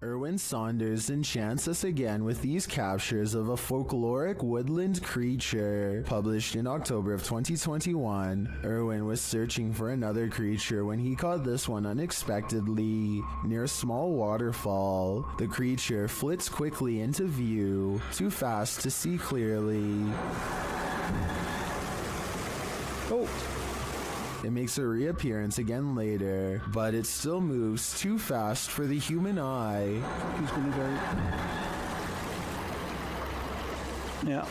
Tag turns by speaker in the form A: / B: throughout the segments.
A: Erwin Saunders enchants us again with these captures of a folkloric woodland creature. Published in October of 2021, Erwin was searching for another creature when he caught this one unexpectedly near a small waterfall. The creature flits quickly into view, too fast to see clearly.
B: Oh!
A: It makes a reappearance again later, but it still moves too fast for the human eye.
B: Yeah.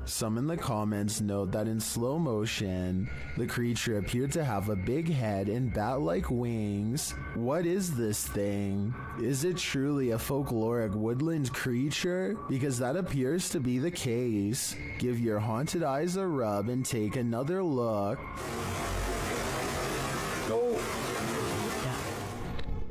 A: Some in the comments note that in slow motion, the creature appeared to have a big head and bat-like wings. What is this thing? Is it truly a folkloric woodland creature? Because that appears to be the case. Give your haunted eyes a rub and take another look.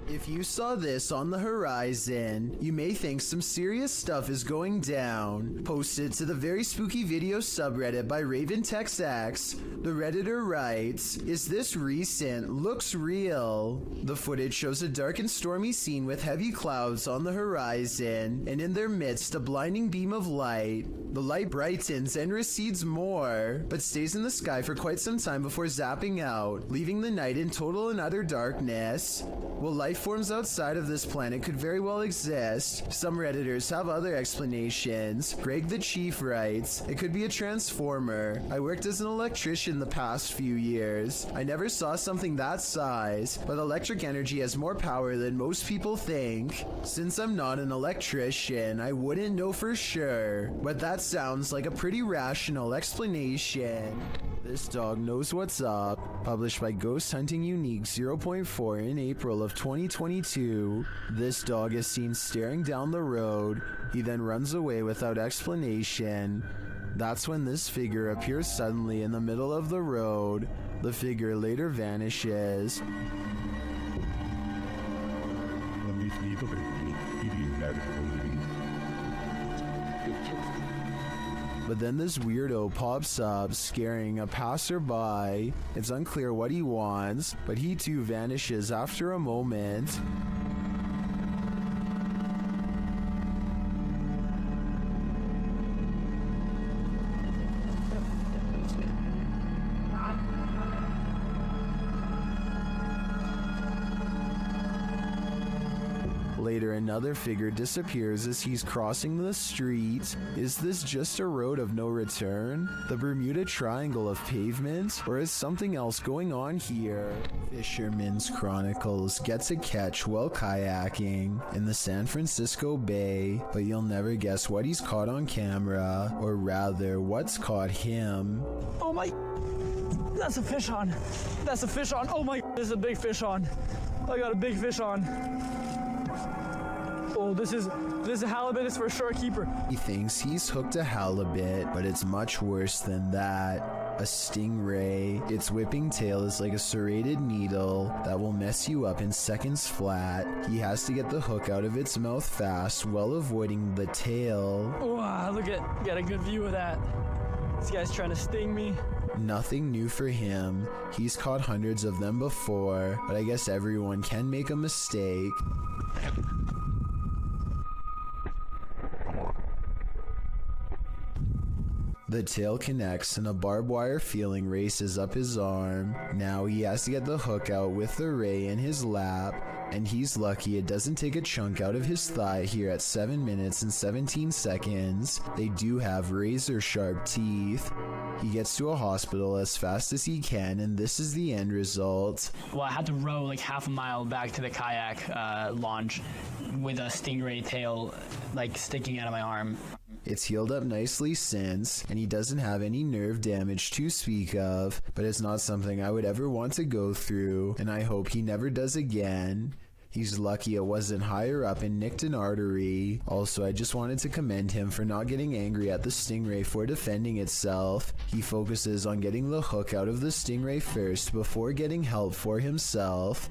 A: If you saw this on the horizon, you may think some serious stuff is going down. Posted to the very spooky video subreddit by RavenTextX, the redditor writes, "Is this recent? Looks real." The footage shows a dark and stormy scene with heavy clouds on the horizon, and in their midst a blinding beam of light. The light brightens and recedes more, but stays in the sky for quite some time before zapping out, leaving the night in total and utter darkness. While life forms outside of this planet could very well exist, some Redditors have other explanations. Greg the Chief writes, "It could be a transformer. I worked as an electrician the past few years. I never saw something that size, but electric energy has more power than most people think. Since I'm not an electrician, I wouldn't know for sure, but that sounds like a pretty rational explanation." This dog knows what's up. Published by Ghost Hunting Unique 0.4 in April of 2022. This dog is seen staring down the road. He then runs away without explanation. That's when this figure appears suddenly in the middle of the road. The figure later vanishes. But then this weirdo pops up, scaring a passerby. It's unclear what he wants, but he too vanishes after a moment. Later, another figure disappears as he's crossing the street. Is this just a road of no return? The Bermuda Triangle of pavement? Or is something else going on here? Fisherman's Chronicles gets a catch while kayaking in the San Francisco Bay, but you'll never guess what he's caught on camera, or rather, what's caught him.
B: Oh my... That's a fish on. That's a fish on. Oh my... This is a big fish on. I got a big fish on. Oh, this is a halibut. It's for a shore keeper.
A: He thinks he's hooked a halibut, but it's much worse than that. A stingray. Its whipping tail is like a serrated needle that will mess you up in seconds flat. He has to get the hook out of its mouth fast while avoiding the tail.
B: Wow, got a good view of that. This guy's trying to sting me.
A: Nothing new for him. He's caught hundreds of them before, but I guess everyone can make a mistake. The tail connects and a barbed wire feeling races up his arm. Now he has to get the hook out with the ray in his lap, and he's lucky it doesn't take a chunk out of his thigh here at 7 minutes and 17 seconds. They do have razor sharp teeth. He gets to a hospital as fast as he can, and this is the end result.
C: Well, I had to row like half a mile back to the kayak launch with a stingray tail like sticking out of my arm.
A: It's healed up nicely since, and he doesn't have any nerve damage to speak of, but it's not something I would ever want to go through, and I hope he never does again. He's lucky it wasn't higher up and nicked an artery. Also, I just wanted to commend him for not getting angry at the stingray for defending itself. He focuses on getting the hook out of the stingray first before getting help for himself.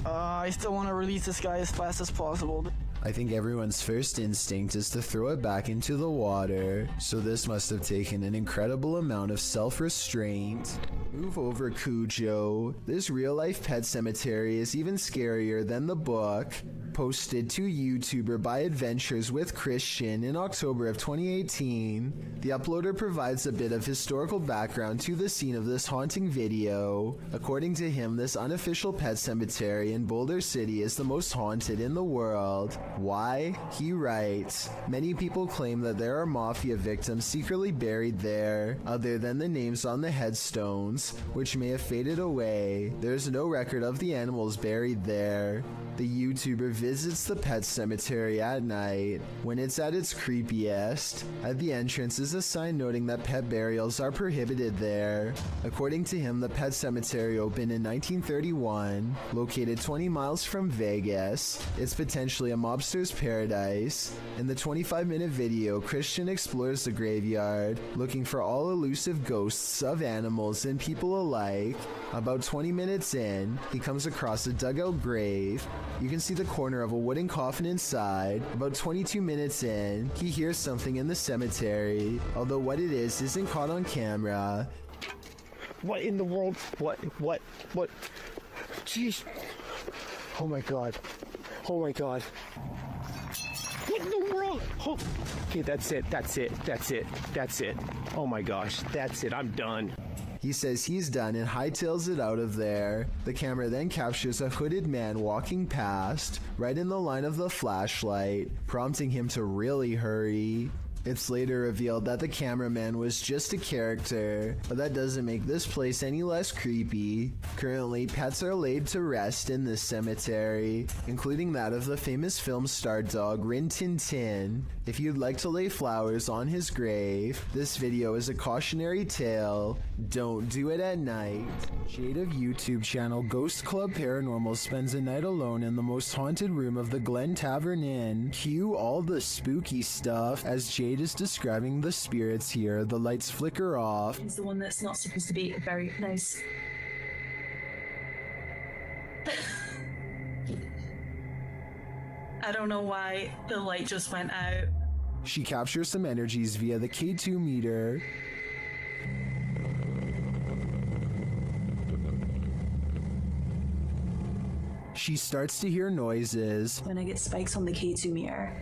B: I still want to release this guy as fast as possible.
A: I think everyone's first instinct is to throw it back into the water, so this must have taken an incredible amount of self-restraint. Move over, Cujo. This real-life pet cemetery is even scarier than the book. posted to YouTuber by Adventures with Christian in October of 2018. The uploader provides a bit of historical background to the scene of this haunting video. According to him, this unofficial pet cemetery in Boulder City is the most haunted in the world. Why? He writes, many people claim that there are mafia victims secretly buried there, other than the names on the headstones, which may have faded away. There's no record of the animals buried there. The YouTuber visits the pet cemetery at night when it's at its creepiest. At the entrance is a sign noting that pet burials are prohibited there. According to him, the pet cemetery opened in 1931, located 20 miles from Vegas. It's potentially a mobster's paradise. In the 25-minute video, Christian explores the graveyard, looking for all elusive ghosts of animals and people alike. About 20 minutes in, he comes across a dugout grave. You can see the corner of a wooden coffin inside. About 22 minutes in, he hears something in the cemetery, although what it is isn't caught on camera.
D: What in the world? What? Jeez. Oh my god. Oh my god. What in the world? Oh. Okay, that's it. Oh my gosh, that's it. I'm done.
A: He says he's done and hightails it out of there. The camera then captures a hooded man walking past, right in the line of the flashlight, prompting him to really hurry. It's later revealed that the cameraman was just a character, but that doesn't make this place any less creepy. Currently, pets are laid to rest in this cemetery, including that of the famous film star dog Rin Tin Tin. If you'd like to lay flowers on his grave, this video is a cautionary tale. Don't do it at night. Jade of YouTube channel Ghost Club Paranormal spends a night alone in the most haunted room of the Glen Tavern Inn. Cue all the spooky stuff. As Jade is describing the spirits here, the lights flicker off.
E: It's the one that's not supposed to be very nice. I don't know why the light just went out.
A: She captures some energies via the K2 meter. She starts to hear noises.
E: When I get spikes on the K2 meter.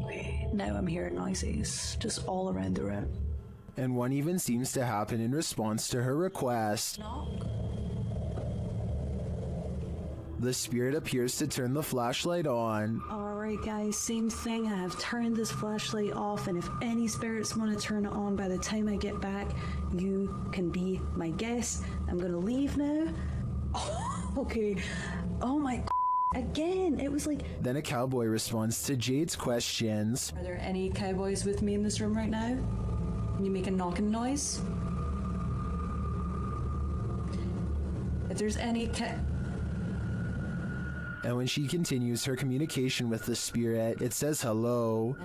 E: Okay, now I'm hearing noises just all around the room.
A: And one even seems to happen in response to her request.
E: Knock.
A: The spirit appears to turn the flashlight on.
E: Alright guys, same thing. I have turned this flashlight off, and if any spirits want to turn it on by the time I get back, you can be my guest. I'm gonna leave now. Oh, okay. Oh my again, it was like...
A: Then a cowboy responds to Jade's questions.
E: Are there any cowboys with me in this room right now? Can you make a knocking noise? If there's any
A: And when she continues her communication with the spirit, it says hello.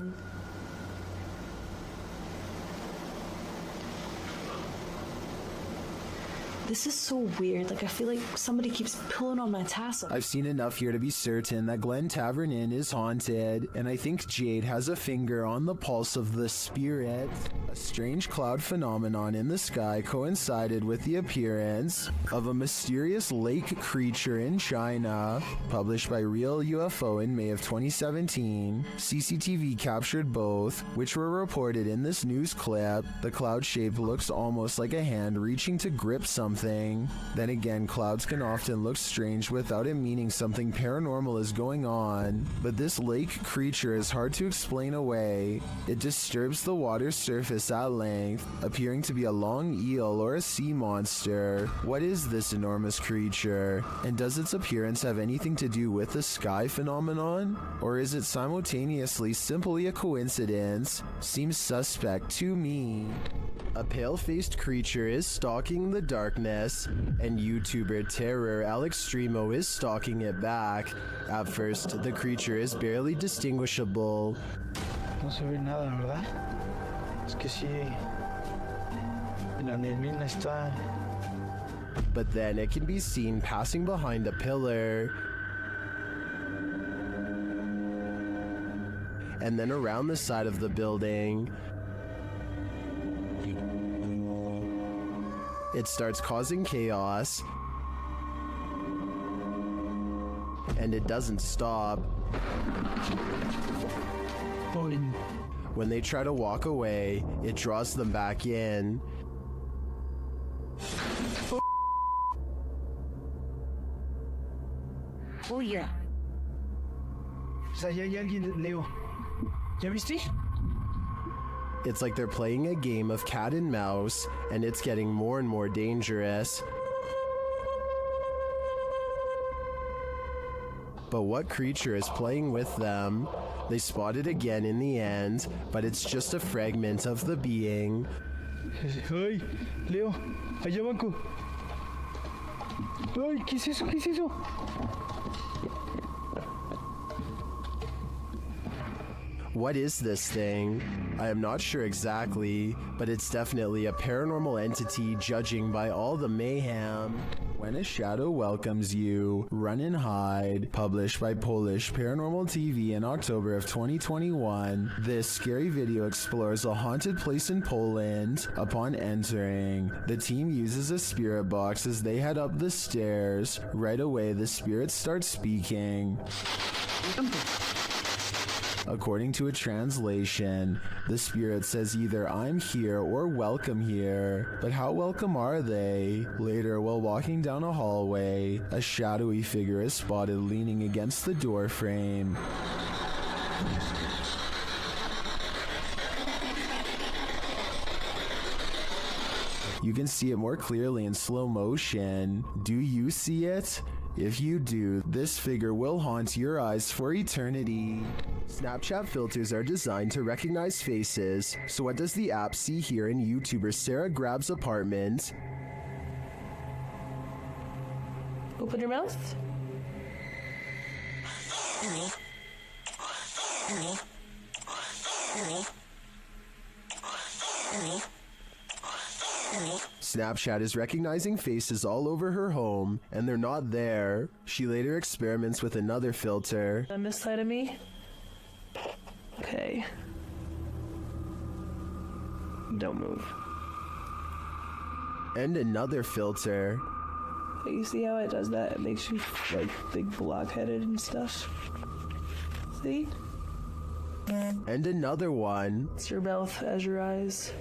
E: This is so weird. Like, I feel like somebody keeps pulling on my tassel.
A: I've seen enough here to be certain that Glen Tavern Inn is haunted, and I think Jade has a finger on the pulse of the spirit. A strange cloud phenomenon in the sky coincided with the appearance of a mysterious lake creature in China, published by Real UFO in May of 2017. CCTV captured both, which were reported in this news clip. The cloud shape looks almost like a hand reaching to grip something. Then again, clouds can often look strange without it meaning something paranormal is going on, but this lake creature is hard to explain away. It disturbs the water's surface at length, appearing to be a long eel or a sea monster. What is this enormous creature? And does its appearance have anything to do with the sky phenomenon? Or is it simultaneously simply a coincidence? Seems suspect to me. A pale-faced creature is stalking the darkness, and YouTuber Terror Alextremo is stalking it back. At first, the creature is barely distinguishable.
B: No se ve nada, ¿verdad? Es que sí. La neblina está.
A: But then it can be seen passing behind a pillar. And then around the side of the building. It starts causing chaos, and it doesn't stop. When they try to walk away, it draws them back in.
F: Oye. O sea, ya hay alguien, Leo. ¿Ya viste?
A: It's like they're playing a game of cat and mouse, and it's getting more and more dangerous. But what creature is playing with them? They spot it again in the end, but it's just a fragment of the being.
F: Ay, Leo, allá banco. Ay, ¿qué es eso? ¿Qué es eso?
A: What is this thing? I am not sure exactly, but it's definitely a paranormal entity judging by all the mayhem. When a Shadow Welcomes You, Run and Hide, published by Polish Paranormal TV in October of 2021, this scary video explores a haunted place in Poland. Upon entering, the team uses a spirit box as they head up the stairs. Right away, the spirits start speaking. According to a translation, the spirit says either "I'm here" or "welcome here." But how welcome are they? Later, while walking down a hallway, a shadowy figure is spotted leaning against the door frame. You can see it more clearly in slow motion. Do you see it? If you do, this figure will haunt your eyes for eternity. Snapchat filters are designed to recognize faces, so what does the app see here in YouTuber Sarah Grab's apartment?
G: Open your mouth.
A: Snapchat is recognizing faces all over her home, and they're not there. She later experiments with another filter.
G: On this side of me. Okay. Don't move.
A: And another filter.
G: You see how it does that? It makes you like big blockheaded and stuff. See?
A: And another one.
G: It's your mouth as your eyes.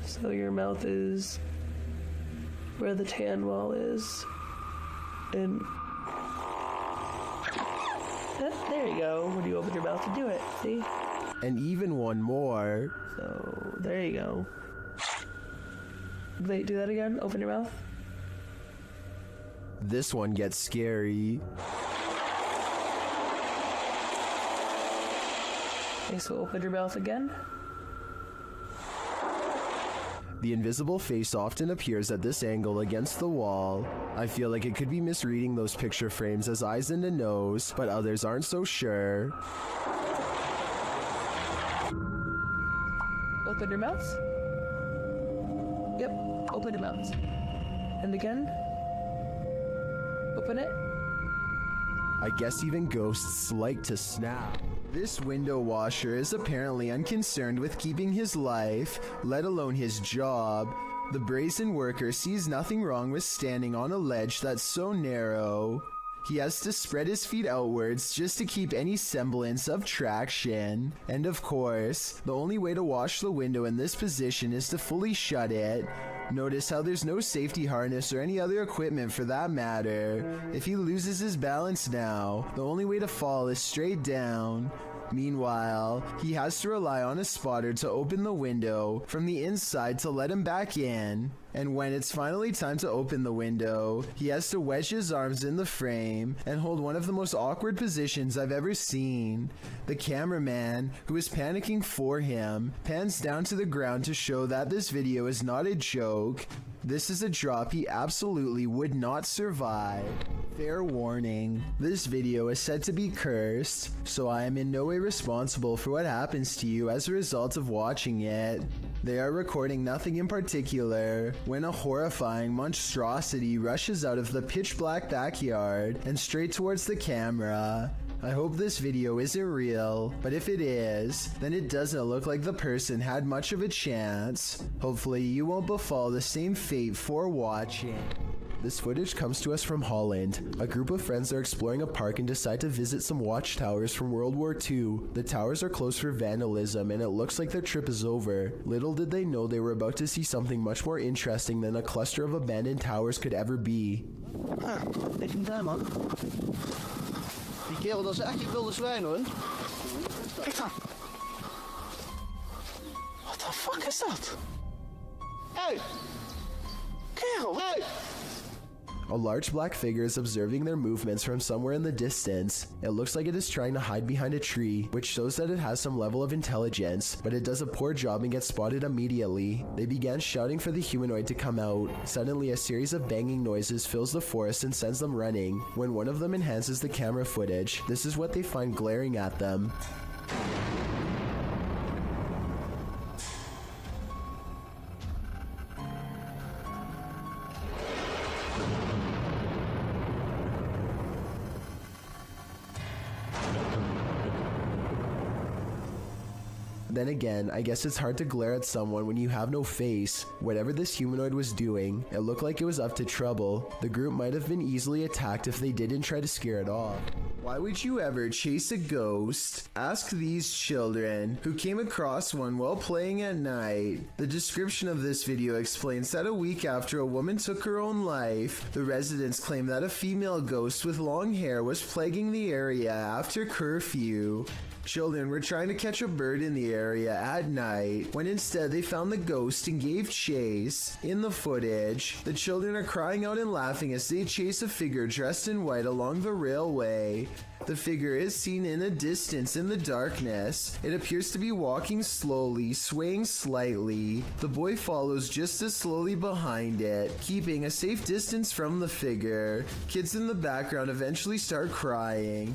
G: So your mouth is where the tan wall is. And there you go. When you open your mouth to do it, see?
A: And even one more.
G: So there you go. Wait, do that again. Open your mouth.
A: This one gets scary.
G: Okay, so open your mouth again.
A: The invisible face often appears at this angle against the wall. I feel like it could be misreading those picture frames as eyes and a nose, but others aren't so sure.
G: Open your mouth. Yep, open your mouth. And again. Open it.
A: I guess even ghosts like to snap. This window washer is apparently unconcerned with keeping his life, let alone his job. The brazen worker sees nothing wrong with standing on a ledge that's so narrow. He has to spread his feet outwards just to keep any semblance of traction. And of course, the only way to wash the window in this position is to fully shut it. Notice how there's no safety harness or any other equipment for that matter. If he loses his balance now, the only way to fall is straight down. Meanwhile, he has to rely on a spotter to open the window from the inside to let him back in. And when it's finally time to open the window, he has to wedge his arms in the frame and hold one of the most awkward positions I've ever seen. The cameraman, who is panicking for him, pans down to the ground to show that this video is not a joke. This is a drop he absolutely would not survive. Fair warning, this video is said to be cursed, so I am in no way responsible for what happens to you as a result of watching it. They are recording nothing in particular when a horrifying monstrosity rushes out of the pitch black backyard and straight towards the camera. I hope this video isn't real, but if it is, then it doesn't look like the person had much of a chance. Hopefully you won't befall the same fate for watching. This footage comes to us from Holland. A group of friends are exploring a park and decide to visit some watchtowers from World War II. The towers are closed for vandalism and it looks like their trip is over. Little did they know they were about to see something much more interesting than a cluster of abandoned towers could ever be.
F: Dit niet daar, man. Die kerel, dat is echt een wilde zwijn, hoor. Kijk dan. What the fuck is dat? Hey! Kerel, hey!
A: A large black figure is observing their movements from somewhere in the distance. It looks like it is trying to hide behind a tree, which shows that it has some level of intelligence, but it does a poor job and gets spotted immediately. They began shouting for the humanoid to come out. Suddenly, a series of banging noises fills the forest and sends them running. When one of them enhances the camera footage, this is what they find glaring at them. Then again, I guess it's hard to glare at someone when you have no face. Whatever this humanoid was doing, it looked like it was up to trouble. The group might have been easily attacked if they didn't try to scare it off. Why would you ever chase a ghost? Ask these children, who came across one while playing at night. The description of this video explains that a week after a woman took her own life, the residents claimed that a female ghost with long hair was plaguing the area after curfew. Children were trying to catch a bird in the area at night, when instead they found the ghost and gave chase. In the footage, the children are crying out and laughing as they chase a figure dressed in white along the railway. The figure is seen in a distance in the darkness. It appears to be walking slowly, swaying slightly. The boy follows just as slowly behind it, keeping a safe distance from the figure. Kids in the background eventually start crying.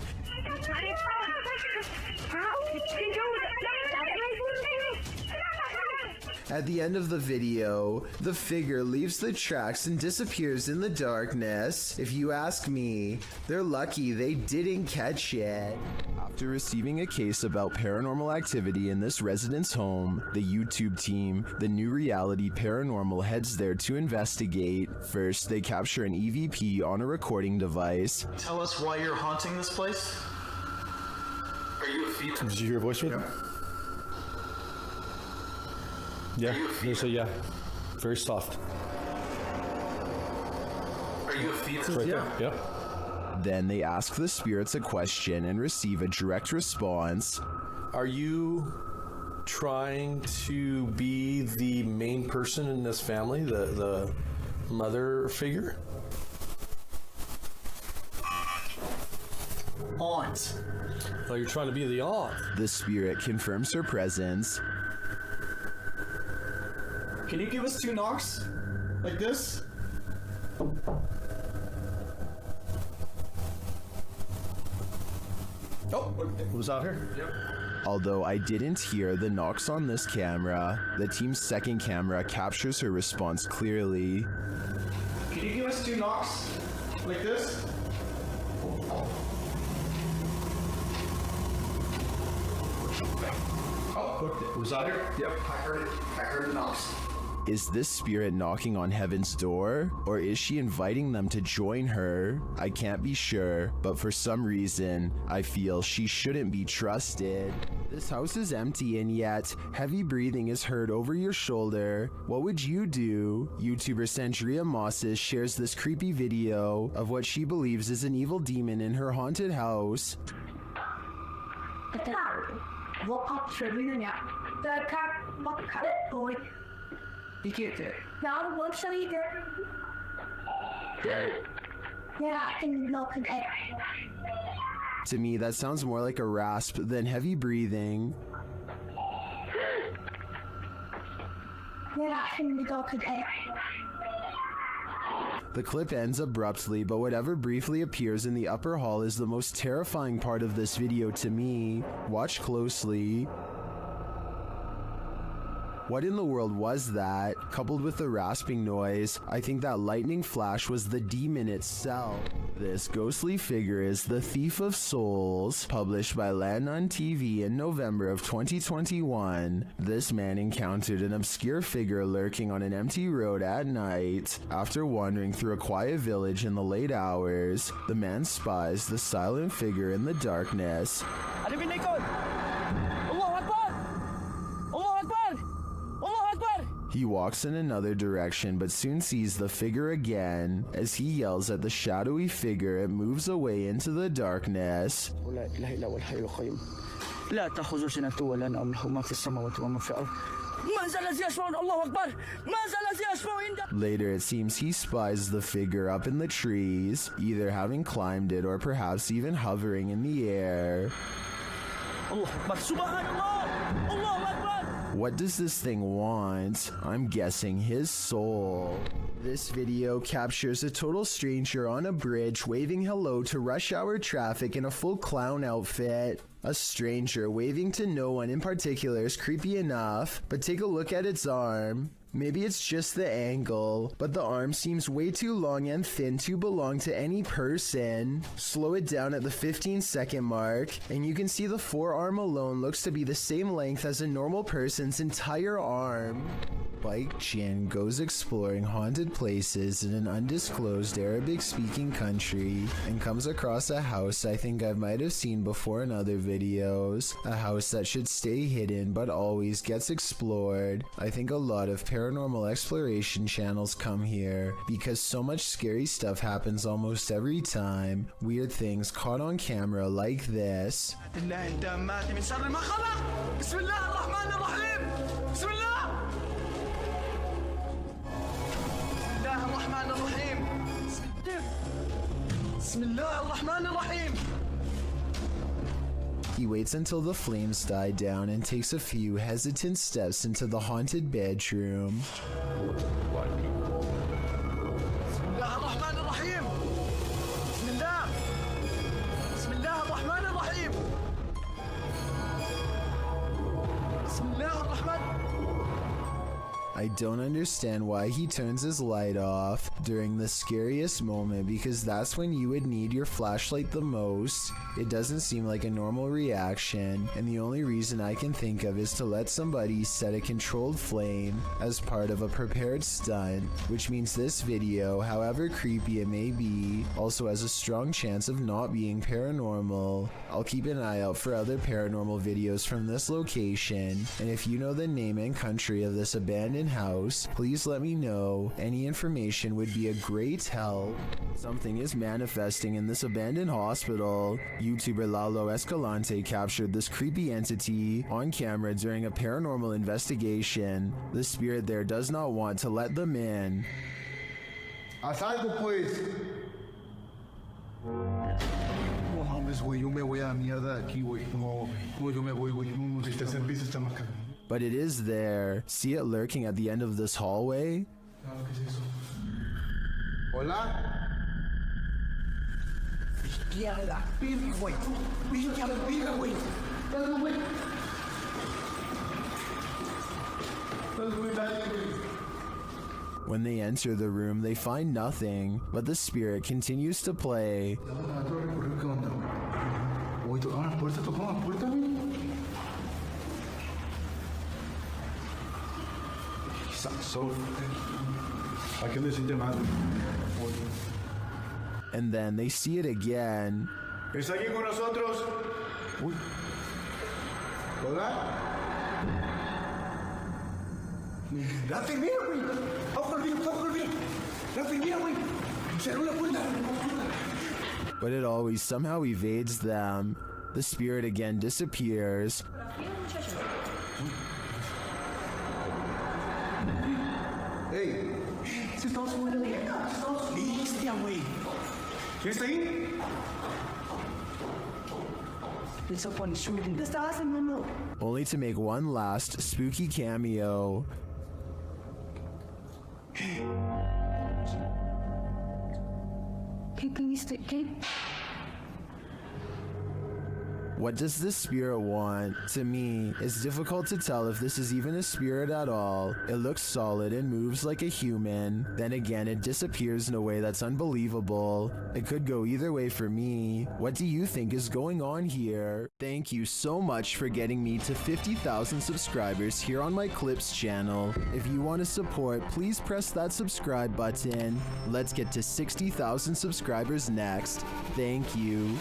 A: At the end of the video, the figure leaves the tracks and disappears in the darkness. If you ask me, they're lucky they didn't catch it. After receiving a case about paranormal activity in this resident's home, the YouTube team, the New Reality Paranormal, heads there to investigate. First, they capture an EVP on a recording device.
H: Tell us why you're haunting this place? Are you a female?
D: Did you hear a voice with? Yeah, there's a very soft.
H: Are you a female?
D: Right there. Yep.
A: Then they ask the spirits a question and receive a direct response.
I: Are you trying to be the main person in this family, the mother figure?
H: Aunt.
I: Oh, you're trying to be the aunt.
A: The spirit confirms her presence.
H: Can you give us 2 knocks? Like this? Oh,
I: Was out here?
H: yep.
A: Although I didn't hear the knocks on this camera, the team's second camera captures her response clearly.
H: Can you give us 2 knocks? Like this? Oh,
I: Was out here?
H: yep. I heard it. I heard the knocks.
A: Is this spirit knocking on heaven's door? Or is she inviting them to join her? I can't be sure, but for some reason, I feel she shouldn't be trusted. This house is empty and yet, heavy breathing is heard over your shoulder. What would you do? YouTuber Sandria Mosses shares this creepy video of what she believes is an evil demon in her haunted house.
F: Die keert er.
J: Nou, wat zou je doen? Ja, ik denk nog een echt.
A: To me, that sounds more like a rasp than heavy breathing.
J: Ja, ik denk nog een echt.
A: The clip ends abruptly, but whatever briefly appears in the upper hall is the most terrifying part of this video to me. Watch closely. What in the world was that? Coupled with the rasping noise, I think that lightning flash was the demon itself. This ghostly figure is the Thief of Souls, published by Landon TV in November of 2021. This man encountered an obscure figure lurking on an empty road at night. After wandering through a quiet village in the late hours, the man spies the silent figure in the darkness. He walks in another direction but soon sees the figure again. As he yells at the shadowy figure, it moves away into the darkness. Later, it seems he spies the figure up in the trees, either having climbed it or perhaps even hovering in the air. What does this thing want? I'm guessing his soul. This video captures a total stranger on a bridge waving hello to rush hour traffic in a full clown outfit. A stranger waving to no one in particular is creepy enough, but take a look at its arm. Maybe it's just the angle, but the arm seems way too long and thin to belong to any person. Slow it down at the 15-second mark, and you can see the forearm alone looks to be the same length as a normal person's entire arm. Bike Jin goes exploring haunted places in an undisclosed Arabic-speaking country and comes across a house I think I might have seen before in other videos. A house that should stay hidden but always gets explored. I think a lot of paranormal exploration channels come here because so much scary stuff happens almost every time. Weird things caught on camera like this. He waits until the flames die down and takes a few hesitant steps into the haunted bedroom. I don't understand why he turns his light off during the scariest moment, because that's when you would need your flashlight the most. It doesn't seem like a normal reaction, and the only reason I can think of is to let somebody set a controlled flame as part of a prepared stunt, which means this video, however creepy it may be, also has a strong chance of not being paranormal. I'll keep an eye out for other paranormal videos from this location, and if you know the name and country of this abandoned house, please let me know. Any information would be a great help. Something is manifesting in this abandoned hospital. YouTuber Lalo Escalante captured this creepy entity on camera during a paranormal investigation. The spirit there does not want to let them in.
K: Haz algo, pues. No mames, güey, yo me voy a la mierda de aquí, güey. No, yo me voy, güey. No, el tercer piso está más caro.
A: But it is there. See it lurking at the end of this hallway?
K: Hola? Izquierda, firme, güey. Izquierda, firme, güey. Dale, güey. Dale, güey, dale, güey.
A: When they enter the room, they find nothing, but the spirit continues to play. And then they see it again.
K: ¿Está aquí con nosotros? Uy. ¿Hola? La termina, güey. Vamos al video. La termina, güey. Cerró la puerta.
A: But it always somehow evades them. The spirit again disappears.
K: Hey, se está subiendo bien. Bestia, güey. ¿Quién está ahí?
A: Only to make one last spooky cameo.
J: Can you stay?
A: What does this spirit want? To me, it's difficult to tell if this is even a spirit at all. It looks solid and moves like a human. Then again, it disappears in a way that's unbelievable. It could go either way for me. What do you think is going on here? Thank you so much for getting me to 50,000 subscribers here on my Clips channel. If you want to support, please press that subscribe button. Let's get to 60,000 subscribers next. Thank you.